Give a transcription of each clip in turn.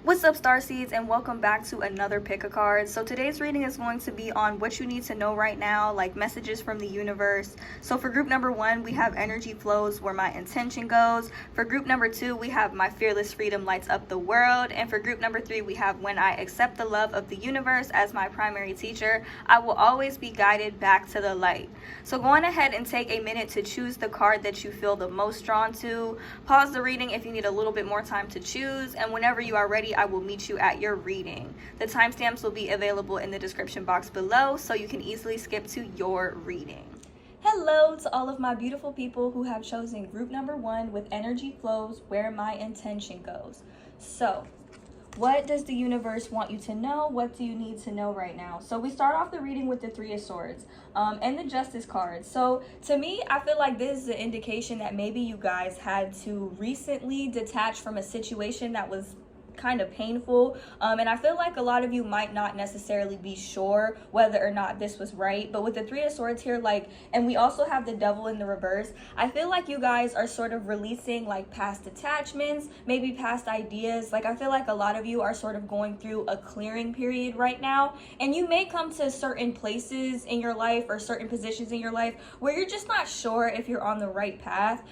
What's up, starseeds, and welcome back to another pick a card. So today's reading is going to be on what you need to know right now, like messages from the universe. So for group number 1, we have energy flows where my intention goes. For group number 2, we have my fearless freedom lights up the world. And for group number 3, we have when I accept the love of the universe as my primary teacher, I will always be guided back to the light. So go on ahead and take a minute to choose the card that you feel the most drawn to. Pause the reading if you need a little bit more time to choose, and whenever you are ready, I will meet you at your reading. The timestamps will be available in the description box below, so you can easily skip to your reading. Hello to all of my beautiful people who have chosen group number 1 with energy flows where my intention goes. So what does the universe want you to know? What do you need to know right now? So we start off the reading with the 3 of Swords and the Justice card. So to me, I feel like this is an indication that maybe you guys had to recently detach from a situation that was kind of painful, and I feel like a lot of you might not necessarily be sure whether or not this was right. But with the 3 of Swords here, and we also have the Devil in the reverse, I feel like you guys are sort of releasing like past attachments, maybe past ideas. I feel like a lot of you are sort of going through a clearing period right now, and you may come to certain places in your life or certain positions in your life where you're just not sure if you're on the right path.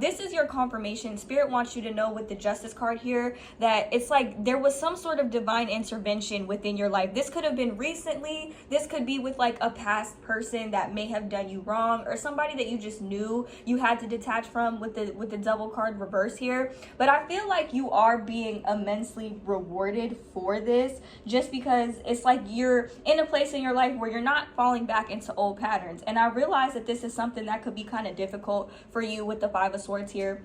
This is your confirmation. Spirit wants you to know with the Justice card here that it's like there was some sort of divine intervention within your life. This could have been recently. This could be with like a past person that may have done you wrong, or somebody that you just knew you had to detach from with the Devil card reverse here. But I feel like you are being immensely rewarded for this, just because it's like you're in a place in your life where you're not falling back into old patterns. And I realize that this is something that could be kind of difficult for you with the 5 of Swords here.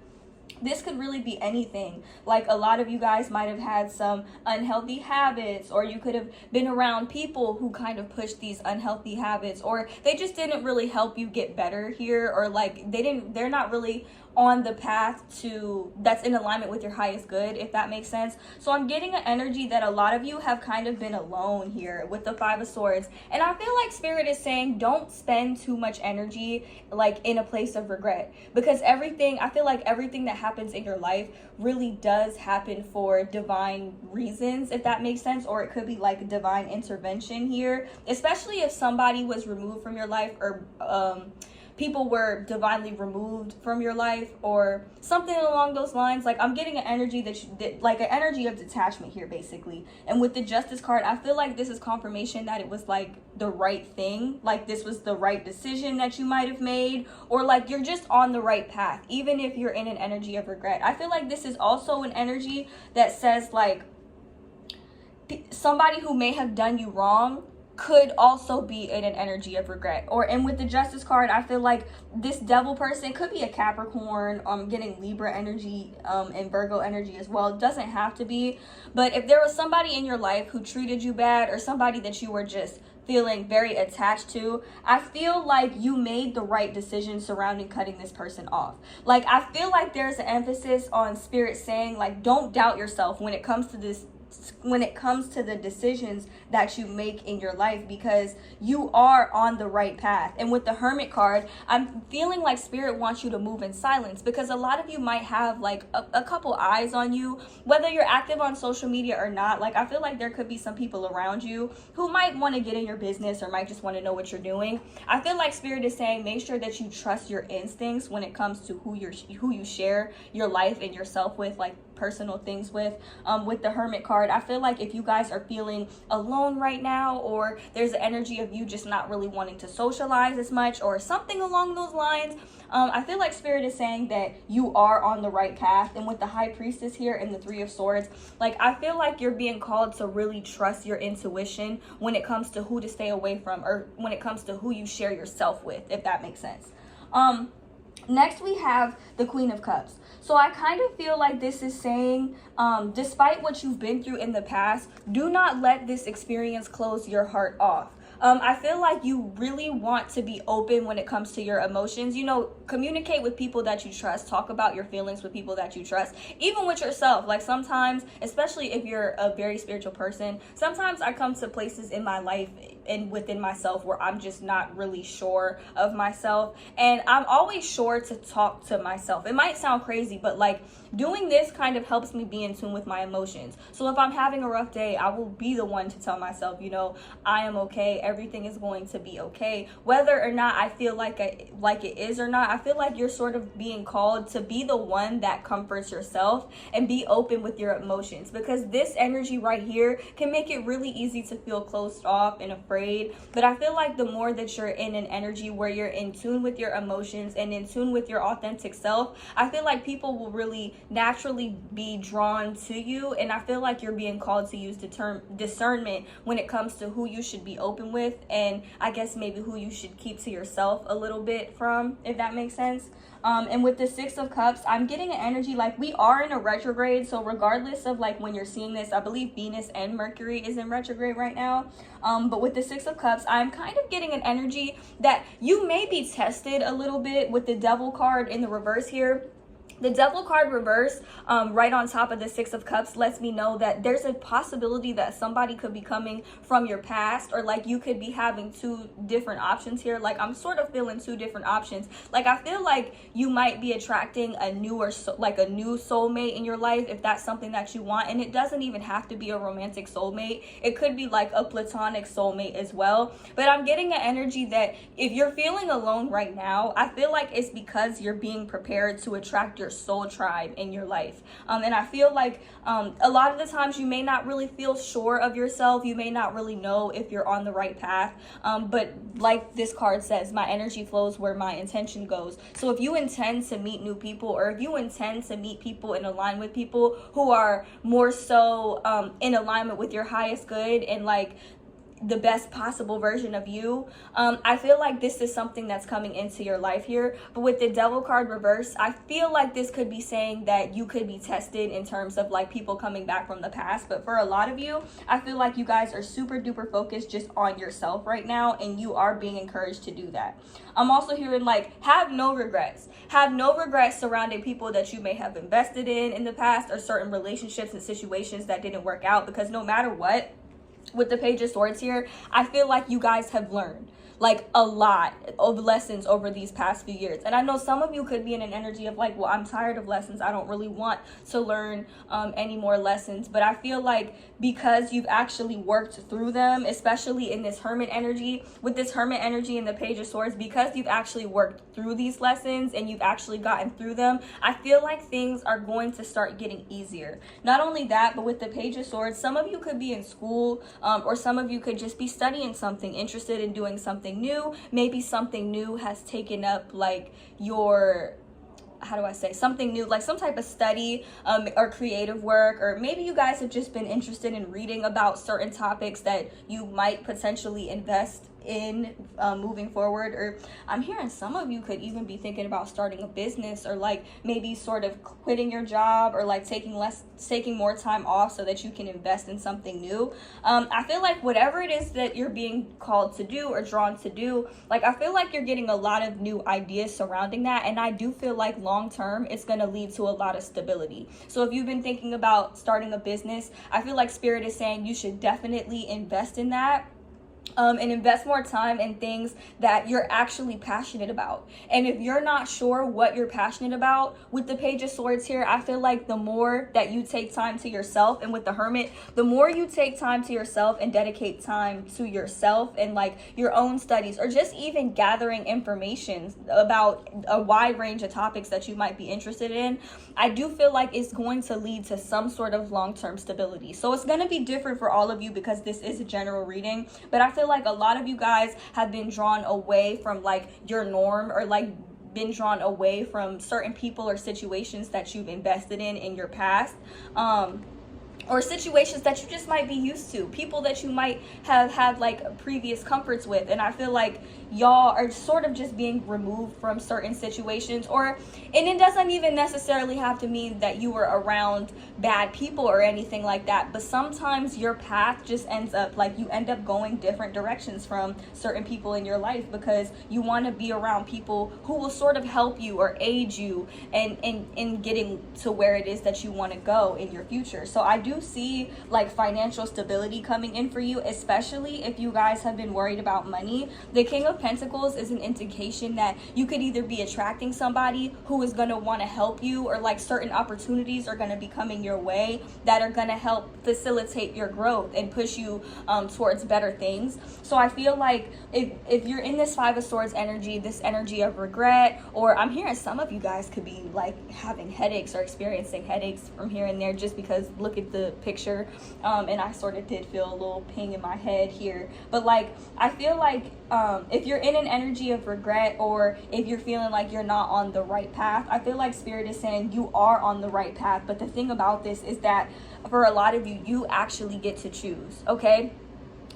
This could really be anything. Like a lot of you guys might have had some unhealthy habits, or you could have been around people who kind of pushed these unhealthy habits, or they just didn't really help you get better here, or like they're not really on the path to that's in alignment with your highest good, if that makes sense. So I'm getting an energy that a lot of you have kind of been alone here with the 5 of Swords, and I feel like Spirit is saying don't spend too much energy like in a place of regret, because I feel like everything that happens in your life really does happen for divine reasons, if that makes sense. Or it could be like divine intervention here, especially if somebody was removed from your life, or people were divinely removed from your life, or something along those lines. Like I'm getting an energy like an energy of detachment here basically. And with the Justice card, I feel like this is confirmation that it was like the right thing, like this was the right decision that you might have made, or like you're just on the right path even if you're in an energy of regret. I feel like this is also an energy that says like somebody who may have done you wrong could also be in an energy of regret. And with the Justice card, I feel like this Devil person could be a Capricorn. Getting Libra energy and Virgo energy as well. It doesn't have to be, but if there was somebody in your life who treated you bad, or somebody that you were just feeling very attached to, I feel like you made the right decision surrounding cutting this person off. Like I feel like there's an emphasis on Spirit saying like don't doubt yourself when it comes to the decisions that you make in your life, because you are on the right path. And with the Hermit card, I'm feeling like Spirit wants you to move in silence, because a lot of you might have like a couple eyes on you, whether you're active on social media or not. Like I feel like there could be some people around you who might want to get in your business, or might just want to know what you're doing. I feel like Spirit is saying make sure that you trust your instincts when it comes to who you share your life and yourself with, like personal things with. With the Hermit card, I feel like if you guys are feeling alone right now, or there's an energy of you just not really wanting to socialize as much, or something along those lines, I feel like Spirit is saying that you are on the right path. And with the High Priestess here and the 3 of Swords, like I feel like you're being called to really trust your intuition when it comes to who to stay away from, or when it comes to who you share yourself with, if that makes sense. Next, we have the Queen of Cups. So I kind of feel like this is saying, despite what you've been through in the past, do not let this experience close your heart off. I feel like you really want to be open when it comes to your emotions. You know, communicate with people that you trust. Talk about your feelings with people that you trust, even with yourself. Like sometimes, especially if you're a very spiritual person, sometimes I come to places in my life and within myself where I'm just not really sure of myself, and I'm always sure to talk to myself. It might sound crazy, but like doing this kind of helps me be in tune with my emotions. So if I'm having a rough day, I will be the one to tell myself, you know, I am okay, everything is going to be okay. Whether or not I feel like it is or not, I feel like you're sort of being called to be the one that comforts yourself and be open with your emotions, because this energy right here can make it really easy to feel closed off and afraid. But I feel like the more that you're in an energy where you're in tune with your emotions and in tune with your authentic self, I feel like people will really naturally be drawn to you. And I feel like you're being called to use the term discernment when it comes to who you should be open with, and I guess maybe who you should keep to yourself a little bit from, if that makes sense. And with the Six of Cups, I'm getting an energy like we are in a retrograde. So regardless of like when you're seeing this, I believe Venus and Mercury is in retrograde right now. But with the Six of Cups, I'm kind of getting an energy that you may be tested a little bit with the Devil card in the reverse here. The Devil card reverse, right on top of the Six of Cups, lets me know that there's a possibility that somebody could be coming from your past, or like you could be having two different options here. Like I'm sort of feeling two different options. Like I feel like you might be attracting a new soulmate in your life, if that's something that you want. And it doesn't even have to be a romantic soulmate. It could be like a platonic soulmate as well. But I'm getting an energy that if you're feeling alone right now, I feel like it's because you're being prepared to attract your soul tribe in your life. And I feel like a lot of the times you may not really feel sure of yourself. You may not really know if you're on the right path. But like this card says, my energy flows where my intention goes. So if you intend to meet new people, or if you intend to meet people and align with people who are more so in alignment with your highest good and like the best possible version of you, I feel like this is something that's coming into your life here. But with the Devil card reverse, I feel like this could be saying that you could be tested in terms of like people coming back from the past. But for a lot of you, I feel like you guys are super duper focused just on yourself right now, and you are being encouraged to do that. I'm also hearing like have no regrets surrounding people that you may have invested in the past, or certain relationships and situations that didn't work out, because no matter what, with the Page of Swords here, I feel like you guys have learned like a lot of lessons over these past few years. And I know some of you could be in an energy of like, well, I'm tired of lessons, I don't really want to learn any more lessons. But I feel like because you've actually worked through them, especially in this Hermit energy, with this Hermit energy and the Page of Swords, because you've actually worked through these lessons and you've actually gotten through them, I feel like things are going to start getting easier. Not only that, but with the Page of Swords, some of you could be in school, or some of you could just be studying something, interested in doing something new. Maybe something new has taken up like your, how do I say, something new, like some type of study or creative work. Or maybe you guys have just been interested in reading about certain topics that you might potentially invest in moving forward. Or I'm hearing some of you could even be thinking about starting a business, or like maybe sort of quitting your job, or like taking more time off so that you can invest in something new. I feel like whatever it is that you're being called to do or drawn to do, like I feel like you're getting a lot of new ideas surrounding that. And I do feel like long term it's going to lead to a lot of stability. So if you've been thinking about starting a business, I feel like Spirit is saying you should definitely invest in that. And invest more time in things that you're actually passionate about. And if you're not sure what you're passionate about, with the Page of Swords here, I feel like the more that you take time to yourself, and with the Hermit, the more you take time to yourself and dedicate time to yourself and like your own studies, or just even gathering information about a wide range of topics that you might be interested in, I do feel like it's going to lead to some sort of long-term stability. So it's going to be different for all of you because this is a general reading, but I feel like a lot of you guys have been drawn away from like your norm, or like been drawn away from certain people or situations that you've invested in your past. or situations that you just might be used to, people that you might have had like previous comforts with. And I feel like y'all are sort of just being removed from certain situations, and it doesn't even necessarily have to mean that you were around bad people or anything like that, but sometimes your path just ends up like you end up going different directions from certain people in your life because you want to be around people who will sort of help you or aid you in getting to where it is that you want to go in your future. So I do see like financial stability coming in for you, especially if you guys have been worried about money. The King of Pentacles is an indication that you could either be attracting somebody who is going to want to help you, or like certain opportunities are going to be coming your way that are going to help facilitate your growth and push you towards better things. So I feel like if you're in this Five of Swords energy, this energy of regret, or I'm hearing some of you guys could be like having headaches or experiencing headaches from here and there, just because look at the picture, and I sort of did feel a little ping in my head here. But like I feel like if you're in an energy of regret, or if you're feeling like you're not on the right path, I feel like Spirit is saying you are on the right path. But the thing about this is that for a lot of you, you actually get to choose, okay?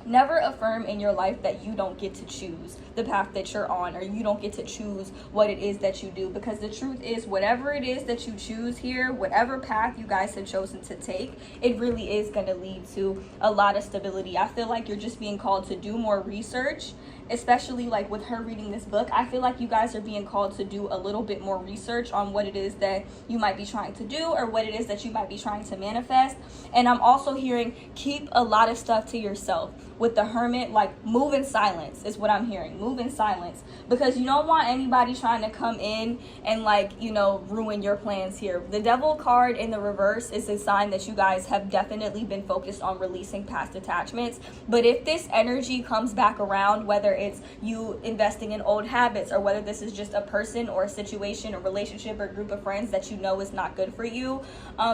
Never affirm in your life that you don't get to choose the path that you're on, or you don't get to choose what it is that you do, because the truth is, whatever it is that you choose here, whatever path you guys have chosen to take, it really is going to lead to a lot of stability. I feel like you're just being called to do more research, especially like with her reading this book. I feel like you guys are being called to do a little bit more research on what it is that you might be trying to do, or what it is that you might be trying to manifest. And I'm also hearing keep a lot of stuff to yourself. With the Hermit, like move in silence is what I'm hearing. Move in silence, because you don't want anybody trying to come in and like, you know, ruin your plans here. The Devil card in the reverse is a sign that you guys have definitely been focused on releasing past attachments. But if this energy comes back around, whether it's you investing in old habits, or whether this is just a person or a situation or relationship or group of friends that you know is not good for you,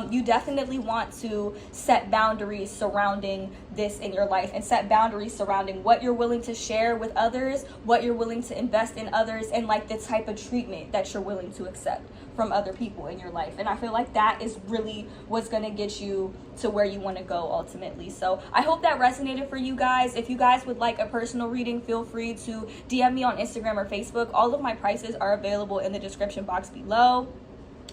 you definitely want to set boundaries surrounding this in your life, and set boundaries surrounding what you're willing to share with others, what you're willing to invest in others, and like the type of treatment that you're willing to accept from other people in your life. And I feel like that is really what's going to get you to where you want to go ultimately. So I hope that resonated for you guys. If you guys would like a personal reading, feel free to DM me on Instagram or Facebook. All of my prices are available in the description box below.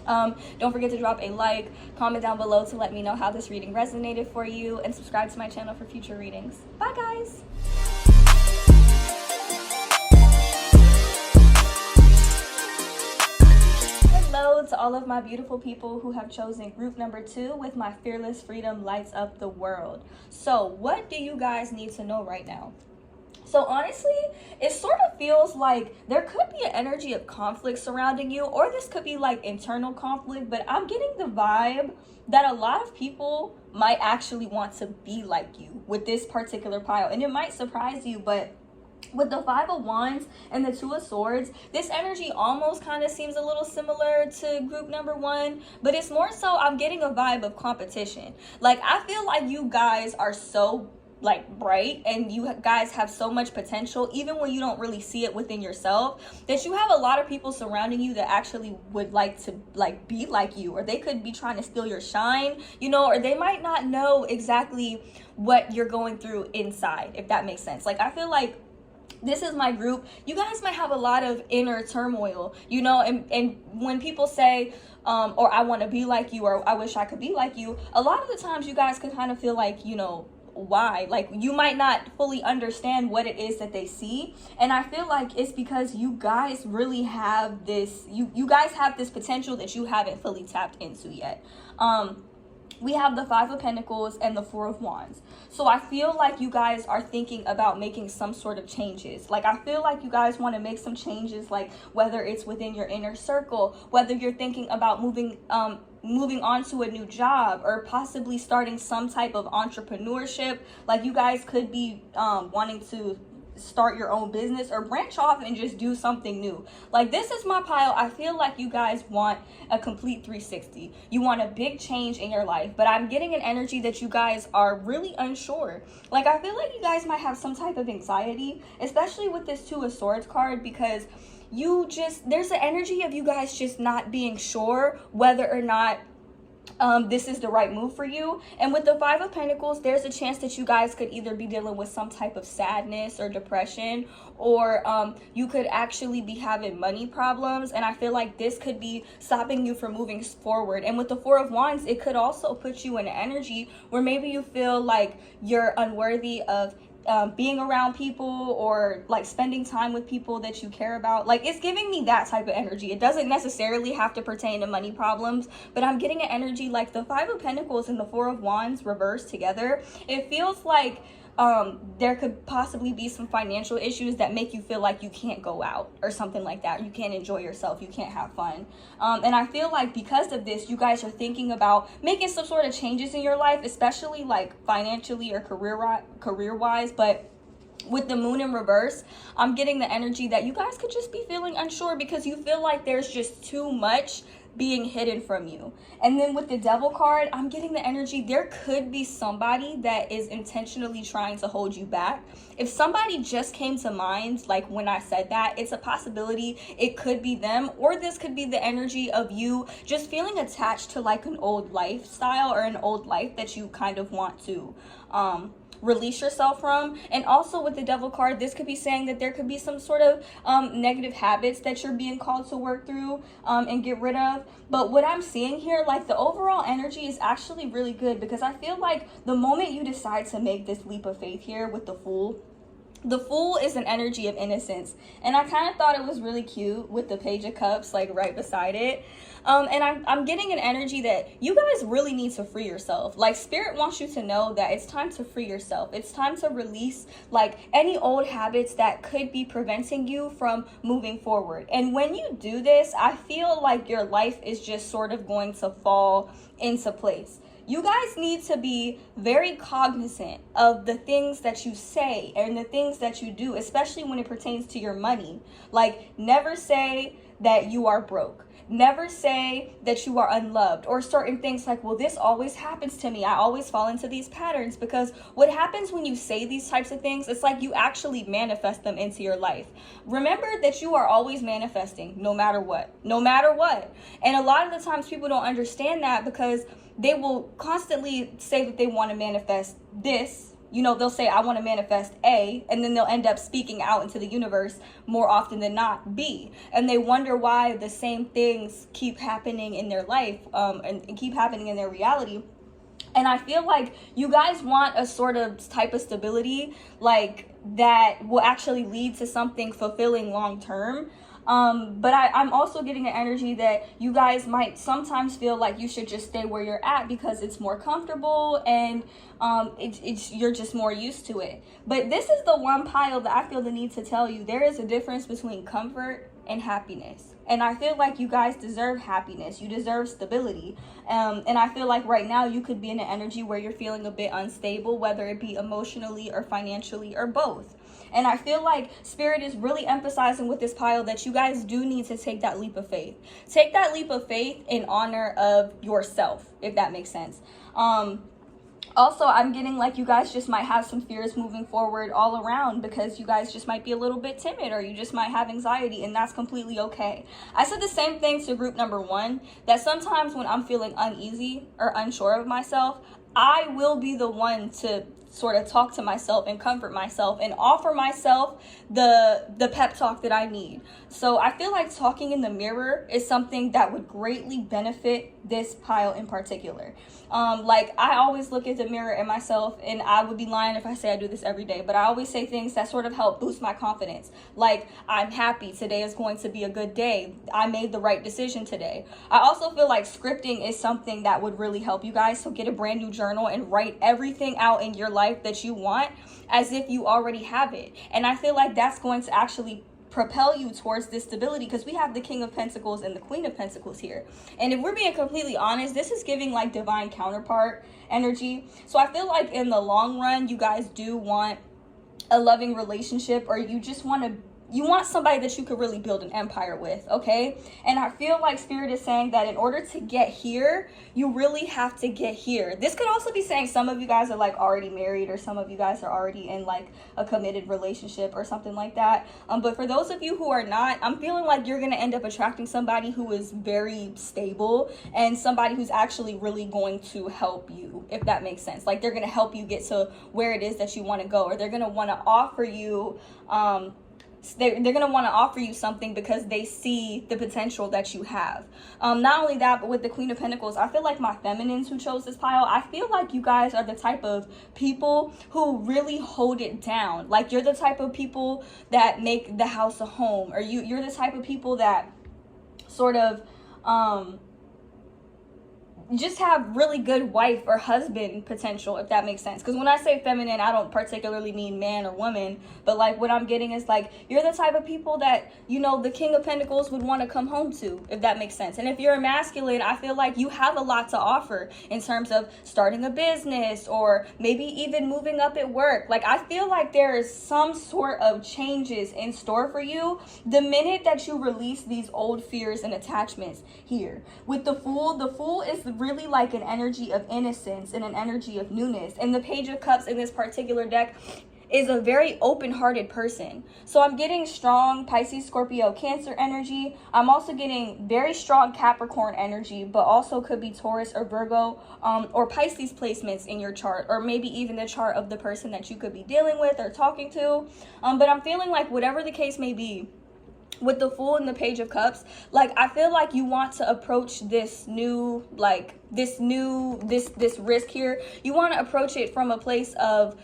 Don't forget to drop a like, comment down below to let me know how this reading resonated for you, and subscribe to my channel for future readings. Bye guys! Hello to all of my beautiful people who have chosen group number 2 with my Fearless Freedom Lights Up the World. So what do you guys need to know right now? So honestly, it sort of feels like there could be an energy of conflict surrounding you, or this could be like internal conflict, but I'm getting the vibe that a lot of people might actually want to be like you with this particular pile. And it might surprise you, but with the Five of Wands and the Two of Swords, this energy almost kind of seems a little similar to group number 1, but it's more so I'm getting a vibe of competition. Like I feel like you guys are so like bright, and you guys have so much potential, even when you don't really see it within yourself, that you have a lot of people surrounding you that actually would like to like be like you, or they could be trying to steal your shine, you know, or they might not know exactly what you're going through inside, if that makes sense. Like I feel like this is my group. You guys might have a lot of inner turmoil, you know, and when people say or I want to be like you, or I wish I could be like you, a lot of the times you guys can kind of feel like, you know, why? Like you might not fully understand what it is that they see, and I feel like it's because you guys really have this, you guys have this potential that you haven't fully tapped into yet. We have the Five of Pentacles and the Four of Wands. So I feel like you guys are thinking about making some sort of changes. Like I feel like you guys want to make some changes, like whether it's within your inner circle, whether you're thinking about moving on to a new job, or possibly starting some type of entrepreneurship. Like you guys could be wanting to start your own business, or branch off and just do something new. Like this is my pile. I feel like you guys want a complete 360. You want a big change in your life, but I'm getting an energy that you guys are really unsure. Like I feel like you guys might have some type of anxiety, especially with this Two of Swords card, because there's an energy of you guys just not being sure whether or not this is the right move for you. And with the Five of Pentacles, there's a chance that you guys could either be dealing with some type of sadness or depression, or you could actually be having money problems. And I feel like this could be stopping you from moving forward. And with the Four of Wands, it could also put you in an energy where maybe you feel like you're unworthy of being around people, or like spending time with people that you care about. Like, it's giving me that type of energy. It doesn't necessarily have to pertain to money problems, but I'm getting an energy like the Five of Pentacles and the Four of Wands reversed together. It feels like there could possibly be some financial issues that make you feel like you can't go out or something like that. You can't enjoy yourself. You can't have fun. And I feel like because of this, you guys are thinking about making some sort of changes in your life, especially like financially or career-wise. But with the Moon in reverse, I'm getting the energy that you guys could just be feeling unsure because you feel like there's just too much being hidden from you. And then with the Devil card, I'm getting the energy there could be somebody that is intentionally trying to hold you back. If somebody just came to mind, like when I said that, it's a possibility it could be them, or this could be the energy of you just feeling attached to like an old lifestyle or an old life that you kind of want to release yourself from. And also with the Devil card, this could be saying that there could be some sort of negative habits that you're being called to work through and get rid of. But what I'm seeing here, like the overall energy is actually really good, because I feel like the moment you decide to make this leap of faith here with the Fool is an energy of innocence. And I kind of thought it was really cute with the Page of Cups like right beside it. And I'm getting an energy that you guys really need to free yourself. Like, Spirit wants you to know that it's time to free yourself. It's time to release like any old habits that could be preventing you from moving forward. And when you do this, I feel like your life is just sort of going to fall into place. You guys need to be very cognizant of the things that you say and the things that you do, especially when it pertains to your money. Like, never say that you are broke. Never say that you are unloved, or certain things like, well, this always happens to me. I always fall into these patterns. Because what happens when you say these types of things, it's like you actually manifest them into your life. Remember that you are always manifesting no matter what, no matter what. And a lot of the times people don't understand that, because they will constantly say that they want to manifest this. You know, they'll say, I want to manifest A, and then they'll end up speaking out into the universe more often than not B. And they wonder why the same things keep happening in their life and keep happening in their reality. And I feel like you guys want a sort of type of stability like that will actually lead to something fulfilling long term. But I'm also getting an energy that you guys might sometimes feel like you should just stay where you're at because it's more comfortable and you're just more used to it. But this is the one pile that I feel the need to tell you there is a difference between comfort and happiness. And I feel like you guys deserve happiness. You deserve stability. And I feel like right now you could be in an energy where you're feeling a bit unstable, whether it be emotionally or financially or both. And I feel like Spirit is really emphasizing with this pile that you guys do need to take that leap of faith. Take that leap of faith in honor of yourself, if that makes sense. Also, I'm getting like you guys just might have some fears moving forward all around, because you guys just might be a little bit timid, or you just might have anxiety, and that's completely okay. I said the same thing to group number 1, that sometimes when I'm feeling uneasy or unsure of myself, I will be the one to sort of talk to myself and comfort myself and offer myself the pep talk that I need. So I feel like talking in the mirror is something that would greatly benefit this pile in particular. Like, I always look at the mirror and myself, and I would be lying if I say I do this every day, but I always say things that sort of help boost my confidence. Like, I'm happy, today is going to be a good day, I made the right decision today. I also feel like scripting is something that would really help you guys. So get a brand new journal and write everything out in your life that you want as if you already have it. And I feel like that's going to actually propel you towards this stability, because we have the King of Pentacles and the Queen of Pentacles here. And if we're being completely honest, this is giving like divine counterpart energy. So I feel like in the long run, you guys do want a loving relationship, or you just want to you want somebody that you could really build an empire with, okay? And I feel like Spirit is saying that in order to get here, you really have to get here. This could also be saying some of you guys are like already married, or some of you guys are already in like a committed relationship or something like that. But for those of you who are not, I'm feeling like you're gonna end up attracting somebody who is very stable and somebody who's actually really going to help you, if that makes sense. Like they're gonna help you get to where it is that you want to go, or they're gonna want to offer you they're going to want to offer you something because they see the potential that you have. Not only that, but with the Queen of Pentacles, I feel like my feminines who chose this pile, I feel like you guys are the type of people who really hold it down. Like you're the type of people that make the house a home, or you're the type of people that sort of just have really good wife or husband potential, if that makes sense. Because when I say feminine, I don't particularly mean man or woman, but like what I'm getting is like you're the type of people that, you know, the King of Pentacles would want to come home to, if that makes sense. And if you're a masculine, I feel like you have a lot to offer in terms of starting a business or maybe even moving up at work. Like I feel like there is some sort of changes in store for you the minute that you release these old fears and attachments here. With the Fool is really like an energy of innocence and an energy of newness. And the Page of Cups in this particular deck is a very open-hearted person. So I'm getting strong Pisces, Scorpio, Cancer energy. I'm also getting very strong Capricorn energy, but also could be Taurus or Virgo or Pisces placements in your chart, or maybe even the chart of the person that you could be dealing with or talking to. But I'm feeling like whatever the case may be, with the Fool and the Page of Cups, like I feel like you want to approach this new, like this risk here. You want to approach it from a place of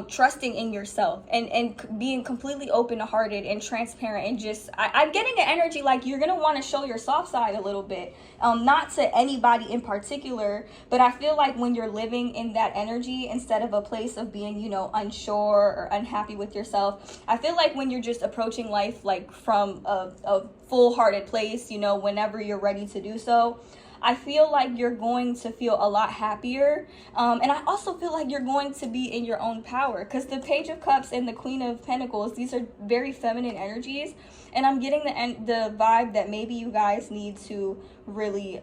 trusting in yourself and being completely open-hearted and transparent, and just I'm getting an energy like you're gonna want to show your soft side a little bit, not to anybody in particular, but I feel like when you're living in that energy instead of a place of being, you know, unsure or unhappy with yourself, I feel like when you're just approaching life like from a full-hearted place, you know, whenever you're ready to do so, I feel like you're going to feel a lot happier. And I also feel like you're going to be in your own power, because the Page of Cups and the Queen of Pentacles, these are very feminine energies. And I'm getting the vibe that maybe you guys need to really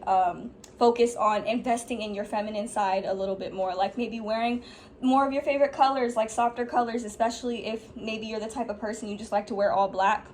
focus on investing in your feminine side a little bit more. Like maybe wearing more of your favorite colors, like softer colors, especially if maybe you're the type of person you just like to wear all black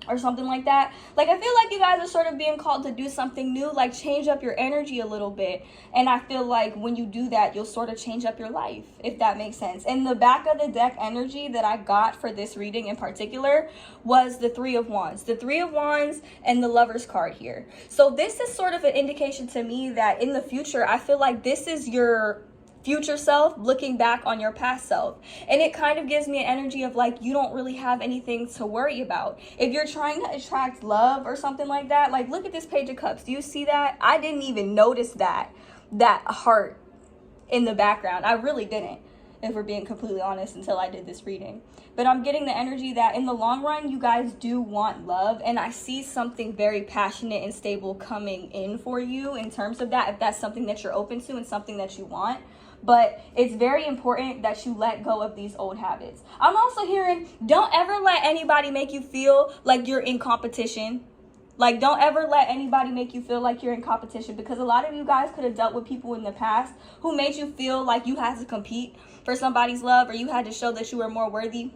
or something like that. Like I feel like you guys are sort of being called to do something new, like change up your energy a little bit. And I feel like when you do that, you'll sort of change up your life, if that makes sense. And the back of the deck energy that I got for this reading in particular was the Three of Wands. The Three of Wands and the Lover's card here. So this is sort of an indication to me that in the future, I feel like this is your future self looking back on your past self, and it kind of gives me an energy of like you don't really have anything to worry about. If you're trying to attract love or something like that, like look at this Page of Cups. Do you see that? I didn't even notice that heart in the background. I really didn't, if we're being completely honest, until I did this reading. But I'm getting the energy that in the long run you guys do want love, and I see something very passionate and stable coming in for you in terms of that, if that's something that you're open to and something that you want. But it's very important that you let go of these old habits. I'm also hearing, don't ever let anybody make you feel like you're in competition. Like, don't ever let anybody make you feel like you're in competition, because a lot of you guys could have dealt with people in the past who made you feel like you had to compete for somebody's love, or you had to show that you were more worthy.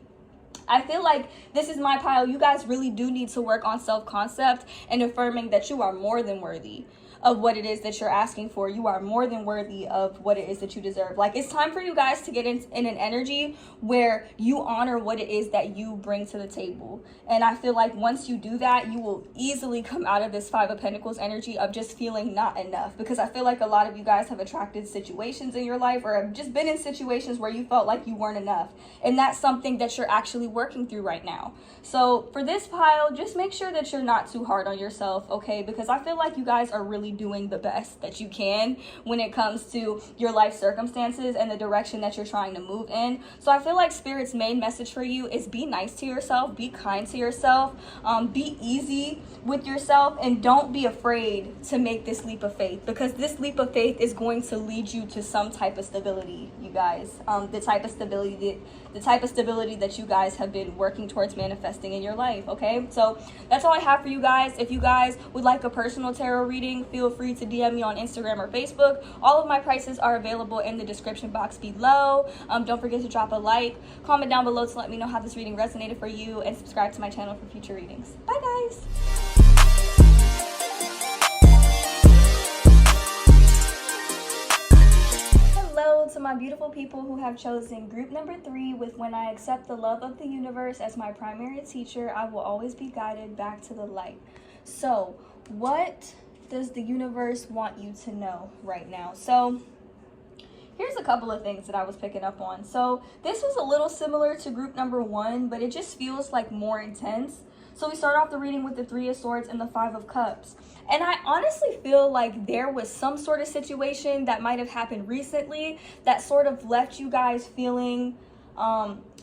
I feel like this is my pile. You guys really do need to work on self-concept and affirming that you are more than worthy of what it is that you're asking for. You are more than worthy of what it is that you deserve. Like, it's time for you guys to get in an energy where you honor what it is that you bring to the table. And I feel like once you do that, you will easily come out of this Five of Pentacles energy of just feeling not enough, because I feel like a lot of you guys have attracted situations in your life, or have just been in situations where you felt like you weren't enough, and that's something that you're actually working through right now. So for this pile, just make sure that you're not too hard on yourself, okay? Because I feel like you guys are really literally doing the best that you can when it comes to your life circumstances and the direction that you're trying to move in. So I feel like Spirit's main message for you is be nice to yourself, be kind to yourself, be easy with yourself, and don't be afraid to make this leap of faith, because this leap of faith is going to lead you to some type of stability, you guys. The type of stability that you guys have been working towards manifesting in your life. Okay, so that's all I have for you guys. If you guys would like a personal tarot reading, feel free to DM me on Instagram or Facebook. All of my prices are available in the description box below. Don't forget to drop a like, comment down below to let me know how this reading resonated for you, and subscribe to my channel for future readings. Bye guys. To my beautiful people who have chosen group number 3 with when I accept the love of the universe as my primary teacher, I will always be guided back to the light. So what does the universe want you to know right now? So here's a couple of things that I was picking up on. So this was a little similar to group number 1, but it just feels like more intense. So we start off the reading with the 3 of Swords and the 5 of Cups. And I honestly feel like there was some sort of situation that might have happened recently that sort of left you guys feeling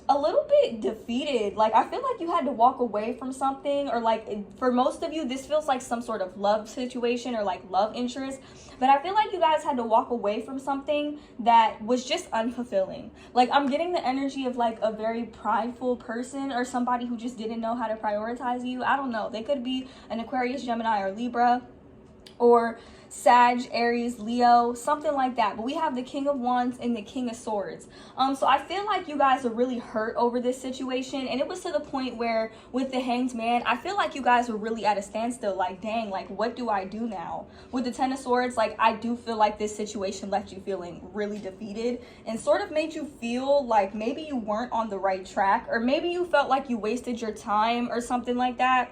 a little bit defeated. Like, I feel like you had to walk away from something, or like for most of you, this feels like some sort of love situation or like love interest. But I feel like you guys had to walk away from something that was just unfulfilling. Like, I'm getting the energy of like a very prideful person or somebody who just didn't know how to prioritize you. I don't know. They could be an Aquarius, Gemini, or Libra, or Sag, Aries, Leo, something like that. But we have the King of Wands and the King of Swords. So I feel like you guys are really hurt over this situation, and it was to the point where with the Hanged Man, I feel like you guys were really at a standstill. Like, dang, like what do I do now? With the Ten of Swords, like I do feel like this situation left you feeling really defeated and sort of made you feel like maybe you weren't on the right track, or maybe you felt like you wasted your time or something like that.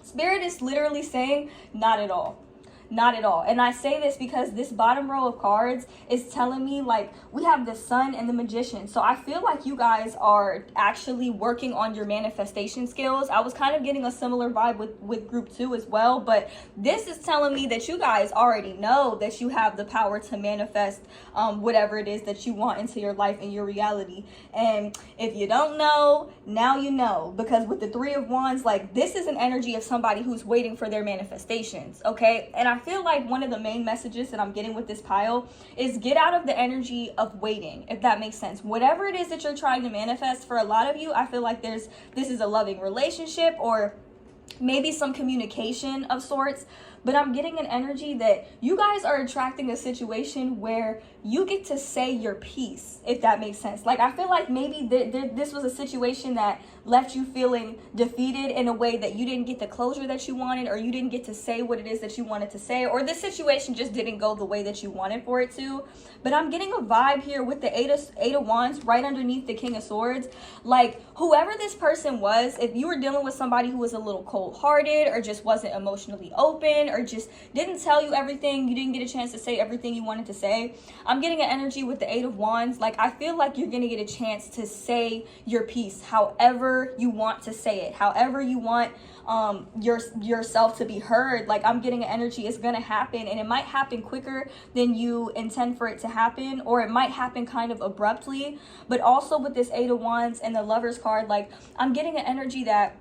Spirit is literally saying, not at all. Not at all. And I say this because this bottom row of cards is telling me, like, we have the Sun and the Magician. So I feel like you guys are actually working on your manifestation skills. I was kind of getting a similar vibe with group 2 as well, but this is telling me that you guys already know that you have the power to manifest whatever it is that you want into your life and your reality. And if you don't know, now you know, because with the 3 of Wands, like, this is an energy of somebody who's waiting for their manifestations. Okay, and I feel like one of the main messages that I'm getting with this pile is get out of the energy of waiting, if that makes sense. Whatever it is that you're trying to manifest, for a lot of you, I feel like this is a loving relationship or maybe some communication of sorts. But I'm getting an energy that you guys are attracting a situation where you get to say your piece, if that makes sense. Like, I feel like maybe this was a situation that left you feeling defeated in a way that you didn't get the closure that you wanted, or you didn't get to say what it is that you wanted to say, or this situation just didn't go the way that you wanted for it to. But I'm getting a vibe here with the eight of Wands right underneath the King of Swords. Like, whoever this person was, if you were dealing with somebody who was a little cold-hearted or just wasn't emotionally open or just didn't tell you everything, you didn't get a chance to say everything you wanted to say, I'm getting an energy with the 8 of Wands. Like, I feel like you're gonna get a chance to say your piece however you want to say it, however you want yourself to be heard. Like, I'm getting an energy, it's gonna happen, and it might happen quicker than you intend for it to happen, or it might happen kind of abruptly. But also with this 8 of Wands and the Lovers card, like, I'm getting an energy that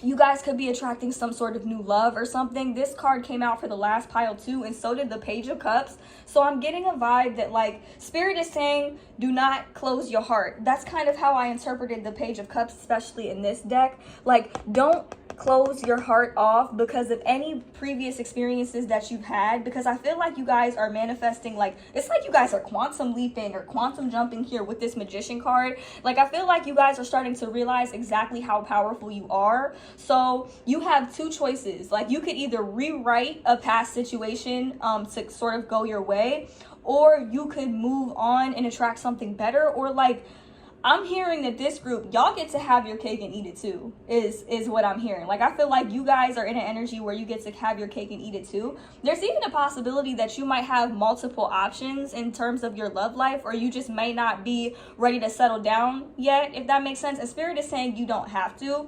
you guys could be attracting some sort of new love or something. This card came out for the last pile too, and so did the Page of Cups. So I'm getting a vibe that, like, Spirit is saying, do not close your heart. That's kind of how I interpreted the Page of Cups, especially in this deck. Like, don't close your heart off because of any previous experiences that you've had, because I feel like you guys are manifesting, like, it's like you guys are quantum leaping or quantum jumping here with this Magician card. Like, I feel like you guys are starting to realize exactly how powerful you are. So you have two choices. Like, you could either rewrite a past situation to sort of go your way, or you could move on and attract something better. Or, like, I'm hearing that this group, y'all get to have your cake and eat it too, is what I'm hearing. Like, I feel like you guys are in an energy where you get to have your cake and eat it too. There's even a possibility that you might have multiple options in terms of your love life, or you just may not be ready to settle down yet, if that makes sense. And Spirit is saying you don't have to.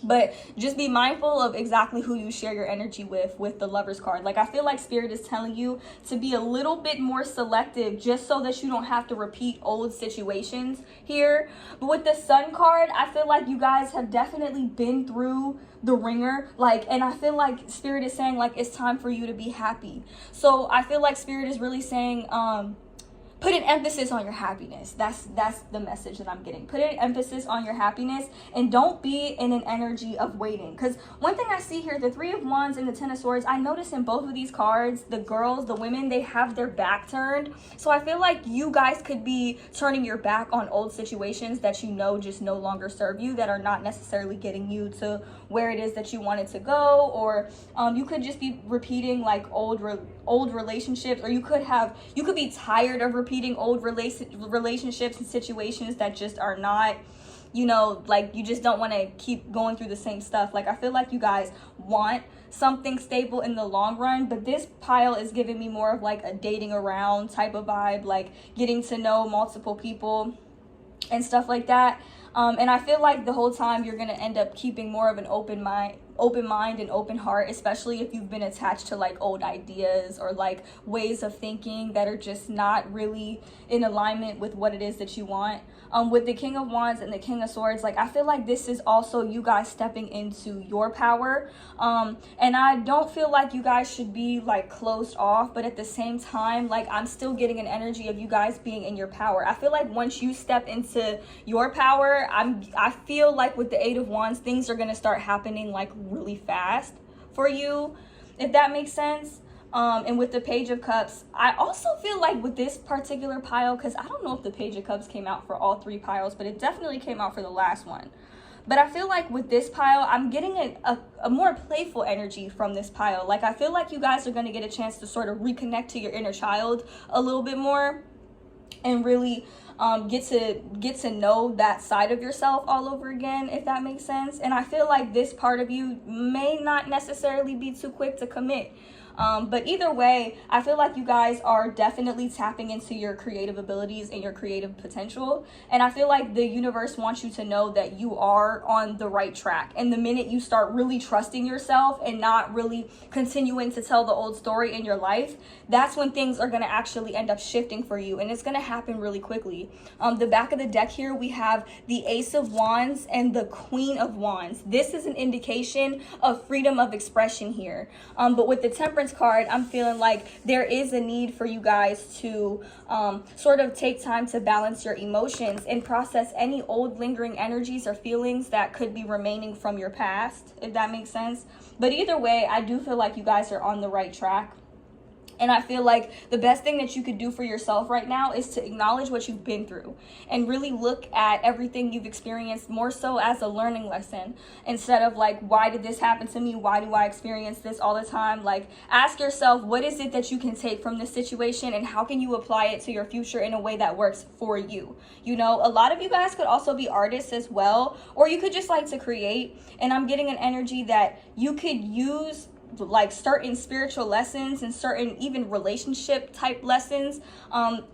But just be mindful of exactly who you share your energy with the Lover's card. Like, I feel like Spirit is telling you to be a little bit more selective just so that you don't have to repeat old situations here. But with the Sun card, I feel like you guys have definitely been through the ringer, like, and I feel like Spirit is saying, like, it's time for you to be happy. So I feel like Spirit is really saying, put an emphasis on your happiness. That's the message that I'm getting. Put an emphasis on your happiness, and don't be in an energy of waiting. Because one thing I see here, the Three of Wands and the Ten of Swords, I notice in both of these cards, the girls, the women, they have their back turned. So I feel like you guys could be turning your back on old situations that you know just no longer serve you, that are not necessarily getting you to where it is that you wanted to go. Or you could just be repeating like old relationships, or you could be tired of repeating old relationships and situations that just are not, you know, like, you just don't want to keep going through the same stuff. Like, I feel like you guys want something stable in the long run, but this pile is giving me more of like a dating around type of vibe, like getting to know multiple people and stuff like that. And I feel like the whole time you're going to end up keeping more of an open mind and open heart, especially if you've been attached to like old ideas or like ways of thinking that are just not really in alignment with what it is that you want. With the King of Wands and the King of Swords, like, I feel like this is also you guys stepping into your power. And I don't feel like you guys should be like closed off, but at the same time, like, I'm still getting an energy of you guys being in your power. I feel like once you step into your power, I feel like with the Eight of Wands, things are going to start happening like really fast for you, if that makes sense. And with the Page of Cups, I also feel like with this particular pile, because I don't know if the Page of Cups came out for all three piles, but it definitely came out for the last one. But I feel like with this pile, I'm getting a more playful energy from this pile. Like, I feel like you guys are going to get a chance to sort of reconnect to your inner child a little bit more, and really get to know that side of yourself all over again, if that makes sense. And I feel like this part of you may not necessarily be too quick to commit. But either way, I feel like you guys are definitely tapping into your creative abilities and your creative potential. And I feel like the universe wants you to know that you are on the right track. And the minute you start really trusting yourself and not really continuing to tell the old story in your life, that's when things are going to actually end up shifting for you. And it's going to happen really quickly. The back of the deck here, we have the Ace of Wands and the Queen of Wands. This is an indication of freedom of expression here. But with the Temperance card, I'm feeling like there is a need for you guys to sort of take time to balance your emotions and process any old lingering energies or feelings that could be remaining from your past, if that makes sense. But either way, I do feel like you guys are on the right track. And I feel like the best thing that you could do for yourself right now is to acknowledge what you've been through and really look at everything you've experienced more so as a learning lesson, instead of like, why did this happen to me? Why do I experience this all the time? Like, ask yourself, what is it that you can take from this situation, and how can you apply it to your future in a way that works for you? You know, a lot of you guys could also be artists as well, or you could just like to create. And I'm getting an energy that you could use like certain spiritual lessons and certain even relationship type lessons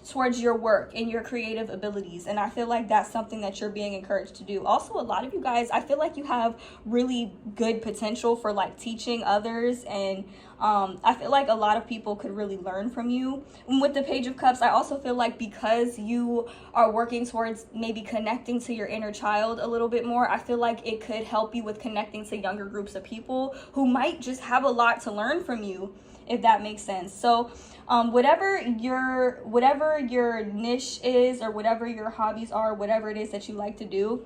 towards your work and your creative abilities. And I feel like that's something that you're being encouraged to do. Also, a lot of you guys, I feel like you have really good potential for like teaching others, and I feel like a lot of people could really learn from you. And with the Page of Cups, I also feel like because you are working towards maybe connecting to your inner child a little bit more, I feel like it could help you with connecting to younger groups of people who might just have a lot to learn from you, if that makes sense. So whatever your niche is, or whatever your hobbies are, whatever it is that you like to do,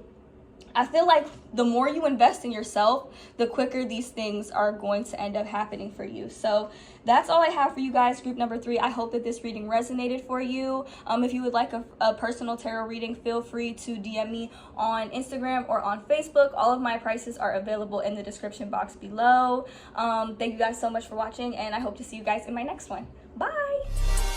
I feel like the more you invest in yourself, the quicker these things are going to end up happening for you. So that's all I have for you guys, group number 3. I hope that this reading resonated for you. If you would like a personal tarot reading, feel free to DM me on Instagram or on Facebook. All of my prices are available in the description box below. Thank you guys so much for watching, and I hope to see you guys in my next one. Bye!